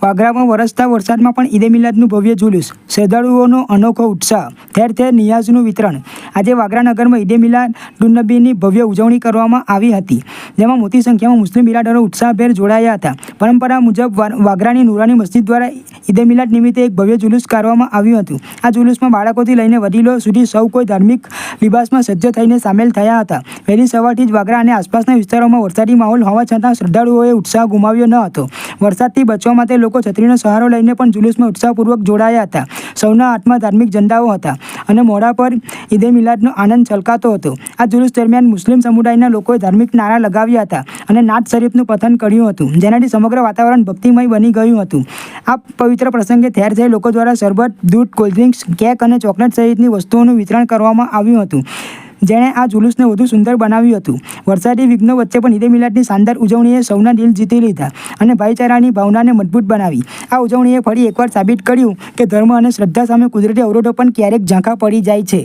વાગરામાં વરસતા વરસાદમાં પણ ઈદે મિલાદનું ભવ્ય જુલુસ, શ્રદ્ધાળુઓનો અનોખો ઉત્સાહ, ઠેર ઠેર નિયાઝનું વિતરણ. આજે વાગરા નગરમાં ઈદે મિલાદુન્નબીની ભવ્ય ઉજવણી કરવામાં આવી હતી, જેમાં મોટી સંખ્યામાં મુસ્લિમ બિરાદરો ઉત્સાહભેર જોડાયા હતા. પરંપરા મુજબ વાગરાની નુરાની મસ્જિદ દ્વારા ઈદે મિલાદ નિમિત્તે એક ભવ્ય જુલુસ કાઢવામાં આવ્યું હતું. આ જુલુસમાં બાળકોથી લઈને વડીલો સુધી સૌ કોઈ ધાર્મિક લિબાસમાં સજ્જ થઈને સામેલ થયા હતા. વહેલી સવારથી જ વાગરા અને આસપાસના વિસ્તારોમાં વરસાદી માહોલ હોવા છતાં શ્રદ્ધાળુઓએ ઉત્સાહ ગુમાવ્યો ન હતો. વરસાદથી બચવા માટે લોકો છત્રીનો સહારો લઈને પણ જુલુસમાં ઉત્સાહપૂર્વક જોડાયા હતા. સૌના હાથમાં ધાર્મિક ઝંડાઓ હતા અને મોઢા પર ઈદે મિલાદનો આનંદ છલકાતો હતો. આ જુલુસ દરમિયાન મુસ્લિમ સમુદાયના લોકોએ ધાર્મિક નારા લગાવ્યા હતા અને નાત શરીફનું પઠન કર્યું હતું, જેનાથી સમગ્ર વાતાવરણ ભક્તિમય બની ગયું હતું. આ પવિત્ર પ્રસંગે ઠેર ઠેર લોકો દ્વારા શરબત, દૂધ, કોલ્ડ્રિંક્સ, કેક અને ચોકલેટ સહિતની વસ્તુઓનું વિતરણ કરવામાં આવ્યું હતું, જેણે આ જુલુસને વધુ સુંદર બનાવ્યું હતું. વરસાદી વિઘ્નો વચ્ચે પણ ઈદે મિલાદની શાનદાર ઉજવણીએ સૌના દિલ જીતી લીધા અને ભાઈચારાની ભાવનાને મજબૂત બનાવી. આ ઉજવણીએ ફરી એકવાર સાબિત કર્યું કે ધર્મ અને શ્રદ્ધા સામે કુદરતી અવરોધો પણ ક્યારેક ઝાંખા પડી જાય છે.